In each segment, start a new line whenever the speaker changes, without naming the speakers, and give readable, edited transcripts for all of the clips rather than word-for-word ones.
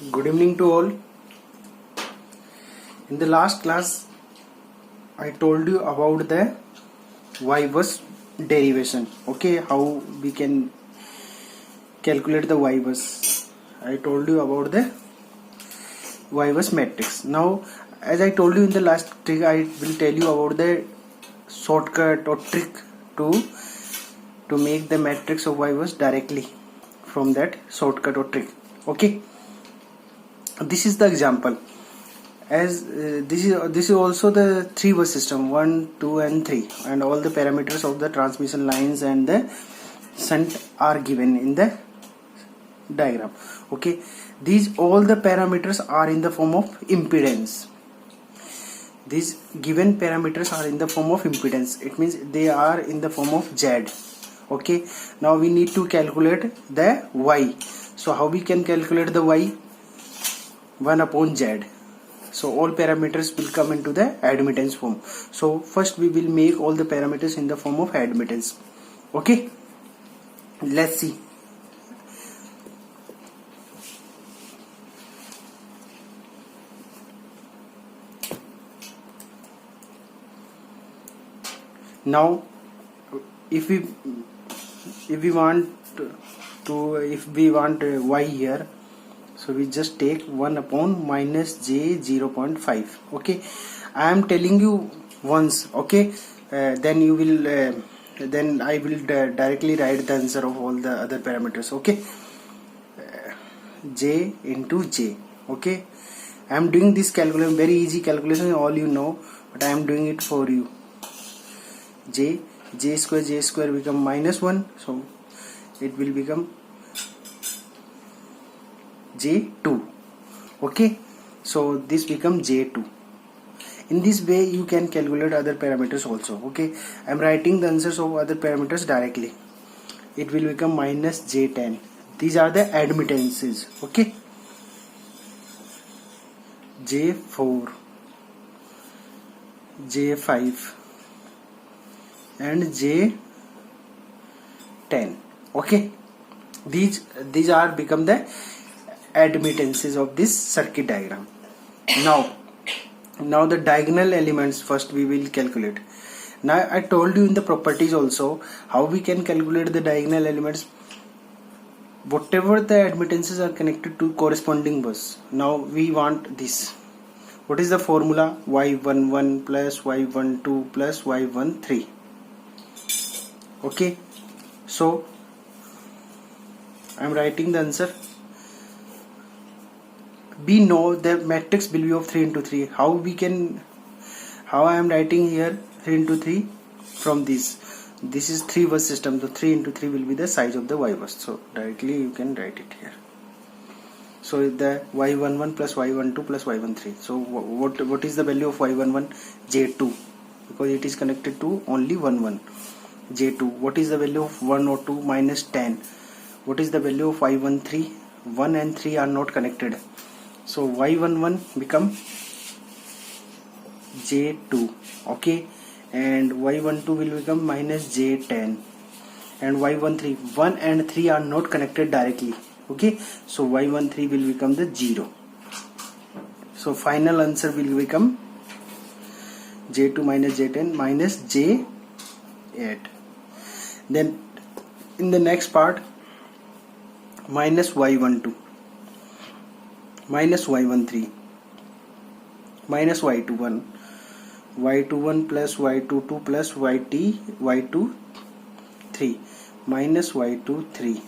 Good evening to all. In the last class, I told you about the y-bus derivation. Okay, how we can calculate the y-bus. I told you about the y-bus matrix. Now, as I told you in the last trick, I will tell you about the shortcut or trick to make the matrix of y-bus directly from that shortcut or trick. Okay. This is the example. As this is also the 3-bus system 1, 2 and 3, and all the parameters of the transmission lines and the shunt are given in the diagram. Okay, these all the parameters are in the form of impedance. These given parameters are in the form of impedance. It means they are in the form of Z. Okay, now we need to calculate the Y. So how we can calculate the Y? 1 upon Z. So all parameters will come into the admittance form. So first we will make all the parameters in the form of admittance. Okay, let's see. Now if we want y here, so we just take 1 upon minus j 0.5. Okay, I am telling you once. Okay, then you will then I will directly write the answer of all the other parameters. Okay, j into j. Okay, I am doing this calculation, very easy calculation, all you know, but I am doing it for you. j square become minus 1, so it will become J2. Okay, so this becomes J2. In this way you can calculate other parameters also. Okay, I am writing the answers of other parameters directly. It will become minus J10. These are the admittances. Okay, J4, J5 and J10. Okay, these are become the admittances of this circuit diagram. Now the diagonal elements first we will calculate. Now I told you in the properties also how we can calculate the diagonal elements. Whatever the admittances are connected to corresponding bus. Now we want this. What is the formula? Y11 plus Y12 plus Y13. Okay, so I am writing the answer. We know the matrix will be of 3 into 3. How I am writing here 3 into 3 from this. This is 3-bus system, so 3 into 3 will be the size of the y-bus. So directly you can write it here. So the y11 plus y12 plus y13. So what is the value of y11? J2, because it is connected to only 1 J2. What is the value of 1 or 2? Minus 10. What is the value of y13? 1 and 3 are not connected. So y11 become J2. Okay, and y12 will become minus J10, and y13, 1 and 3 are not connected directly. Okay, so y13 will become the 0. So final answer will become J2 minus J10 minus J8. Then in the next part, minus y12 minus y13 minus y21 plus y22 plus y23 minus y23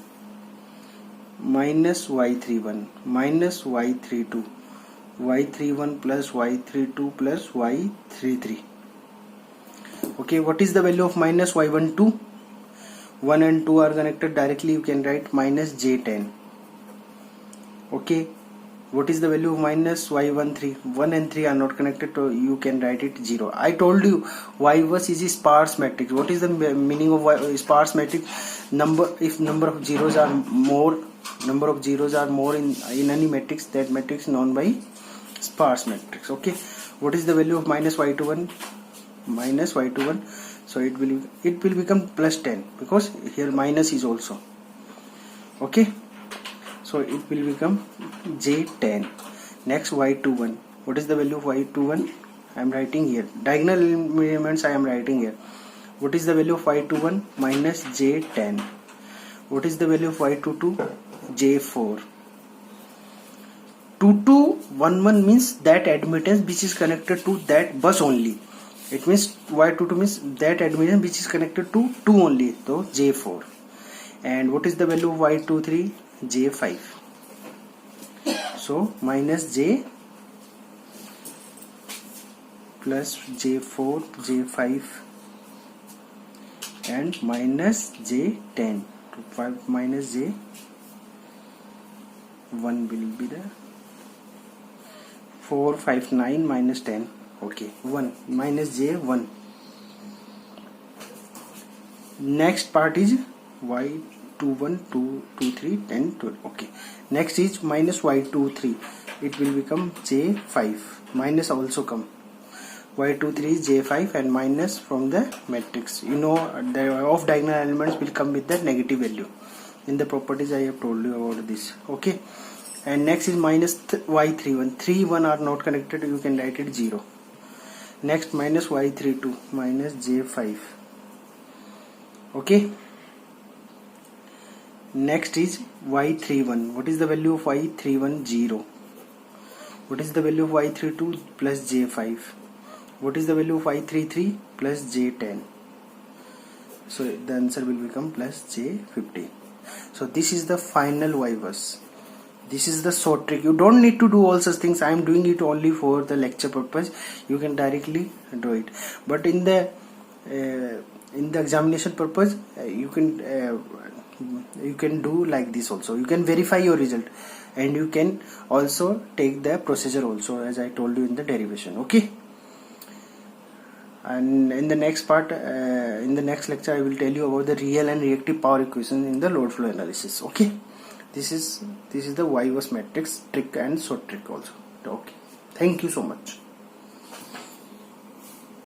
minus y31 minus y32 y31 plus y32 plus y33. Okay, what is the value of minus y12? 1 and 2 are connected directly, you can write minus J10. Okay, what is the value of minus y13? 1 and 3 are not connected, so you can write it 0. I told you y-bus is a sparse matrix. What is the meaning of sparse matrix? If number of zeros are more in any matrix, that matrix known by sparse matrix. Okay, what is the value of minus y21? So it will become plus 10, because here minus is also. Okay, so it will become J10. Next Y21. What is the value of Y21? I am writing here. Diagonal elements I am writing here. What is the value of Y21? Minus J10. What is the value of Y22? J4. 2211 means that admittance which is connected to that bus only. It means Y22 means that admittance which is connected to 2 only. So J4. And what is the value of Y23? J5. So minus J plus J4, J5 and minus J10. 5 minus J1 will be the 4, 5, 9 minus 10. Okay, 1 minus J1. Next part is Y21, 2, 2, 3, 10, 12. Okay. Next is minus Y23. It will become J5. Minus also come. Y23 is J5 and minus from the matrix. You know the off diagonal elements will come with the negative value. In the properties I have told you about this. Okay. And next is minus Y31. 3, 1 are not connected. You can write it 0. Next minus Y32 minus J5. Okay. Next is Y31. What is the value of Y31? 0. What is the value of Y32? Plus J5. What is the value of Y33? Plus J10. So the answer will become plus J15. So this is the final Y bus. This is the short trick. You don't need to do all such things. I am doing it only for the lecture purpose. You can directly do it. But in the examination purpose, you can do like this also. You can verify your result, and you can also take the procedure also, as I told you in the derivation. Okay. And in the next part, in the next lecture, I will tell you about the real and reactive power equation in the load flow analysis. Okay. This is the Y bus matrix trick and short trick also. Okay. Thank you so much.